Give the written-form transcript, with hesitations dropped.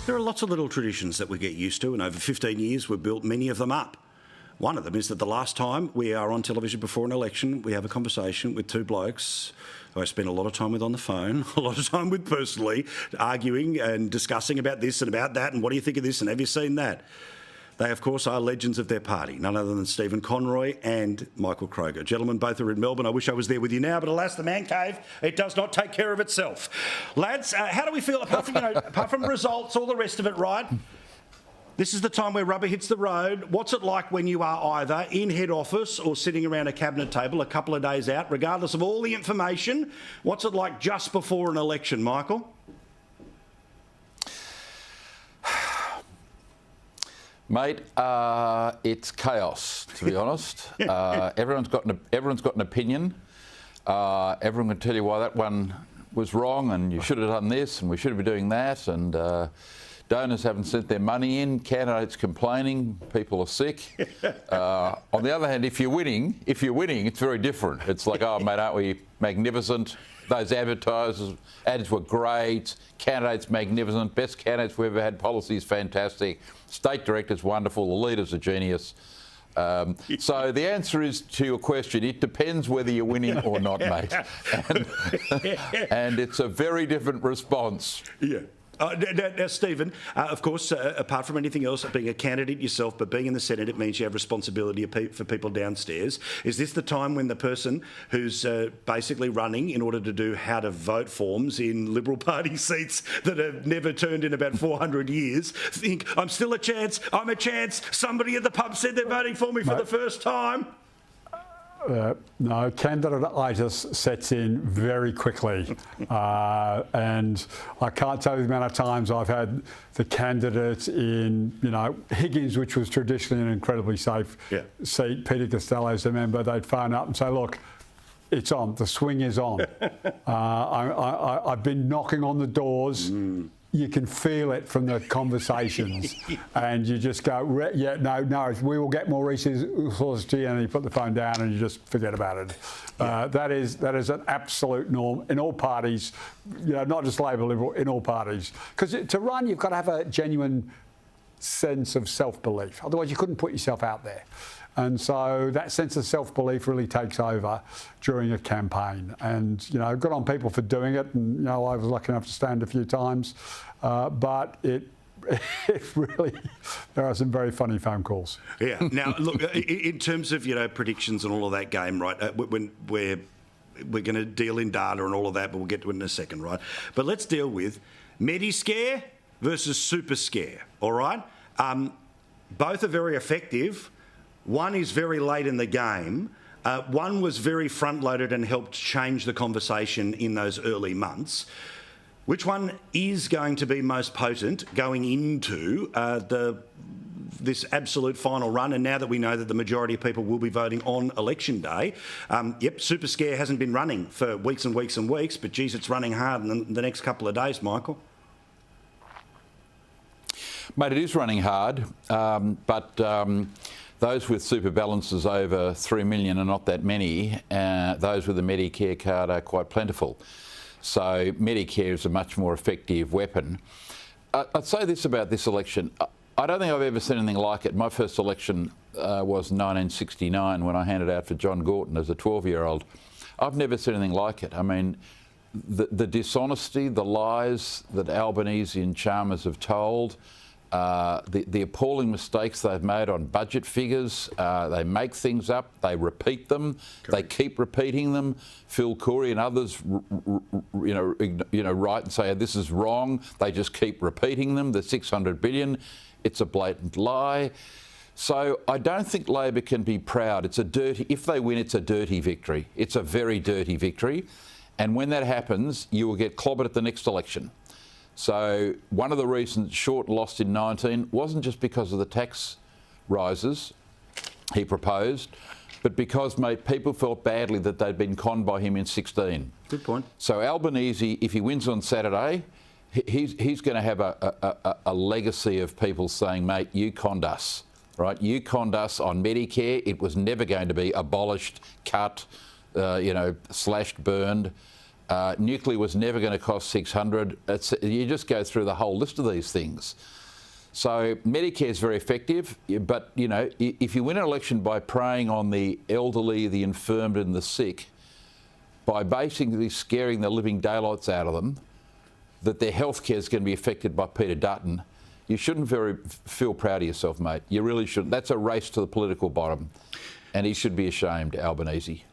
There are lots of little traditions that we get used to, and over 15 years we've built many of them up. One of them is that the last time we are on television before an election, we have a conversation with two blokes who I spend a lot of time with on the phone, a lot of time with personally, arguing and discussing about this and about that, and what do you think of this, and have you seen that? They, of course, are legends of their party, none other than Stephen Conroy and Michael Kroger. Gentlemen, both are in Melbourne. I wish I was there with you now, but alas, the man cave, it does not take care of itself. Lads, how do we feel, apart from results, all the rest of it, right? This is the time where rubber hits the road. What's it like when you are either in head office or sitting around a cabinet table a couple of days out, regardless of all the information? What's it like just before an election, Michael? Mate, it's chaos, to be honest. Everyone's got an opinion. Everyone can tell you why that one was wrong, and you should have done this, and we should be doing that, and donors haven't sent their money in, candidates complaining, people are sick. On the other hand, if you're winning, it's very different. It's like, oh, mate, aren't we magnificent? Those advertisers, ads were great, candidates magnificent, best candidates we ever had, policies fantastic, state directors wonderful, the leaders are genius. So the answer is to your question, it depends whether you're winning or not, mate. And it's a very different response. Yeah. Now, Stephen, of course, apart from anything else, being a candidate yourself, but being in the Senate, it means you have responsibility for people downstairs. Is this the time when the person who's basically running in order to do how to vote forms in Liberal Party seats that have never turned in about 400 years think, I'm still a chance, I'm a chance, somebody at the pub said they're voting for me for the first time? No, candidate-itis sets in very quickly. And I can't tell you the amount of times I've had the candidates in, Higgins, which was traditionally an incredibly safe seat, Peter Costello's a member, they'd phone up and say, look, it's on, the swing is on. I've been knocking on the doors. You can feel it from the conversations, and you just go, no, we will get more resources to you, and you put the phone down and you just forget about it. That is an absolute norm in all parties, not just Labor, Liberal, in all parties. Because to run, you've got to have a genuine sense of self-belief. Otherwise, you couldn't put yourself out there. And so that sense of self-belief really takes over during a campaign. And, good on people for doing it. And, I was lucky enough to stand a few times. But it really, there are some very funny phone calls. Yeah. Now, look, in terms of, predictions and all of that game, right, when we're going to deal in data and all of that, but we'll get to it in a second, right? But let's deal with Medi-Scare versus Super Scare, all right? Both are very effective. One is very late in the game. One was very front-loaded and helped change the conversation in those early months. Which one is going to be most potent going into this absolute final run? And now that we know that the majority of people will be voting on election day, Super Scare hasn't been running for weeks and weeks and weeks, but geez, it's running hard in the next couple of days, Michael. Mate, it is running hard, but those with super balances over 3 million are not that many. Those with a Medicare card are quite plentiful. So Medicare is a much more effective weapon. I'd say this about this election. I don't think I've ever seen anything like it. My first election was 1969 when I handed out for John Gorton as a 12-year-old. I've never seen anything like it. I mean, the dishonesty, the lies that Albanese and Chalmers have told, the appalling mistakes they've made on budget figures. They make things up, they repeat them, they keep repeating them. Phil Coorey and others, write and say this is wrong. They just keep repeating them. The 600 billion, it's a blatant lie. So I don't think Labor can be proud. If they win, it's a dirty victory. It's a very dirty victory. And when that happens, you will get clobbered at the next election. So one of the reasons Short lost in 19 wasn't just because of the tax rises he proposed, but because, mate, people felt badly that they'd been conned by him in 16. Good point. So Albanese, if he wins on Saturday, he's going to have a legacy of people saying, mate, you conned us, right? You conned us on Medicare. It was never going to be abolished, cut, slashed, burned. Nuclear was never going to cost 600. You just go through the whole list of these things. So Medicare is very effective, but you know, if you win an election by preying on the elderly, the infirm, and the sick, by basically scaring the living daylights out of them, that their health care is going to be affected by Peter Dutton, you shouldn't feel proud of yourself, mate. You really shouldn't. That's a race to the political bottom, and he should be ashamed, Albanese.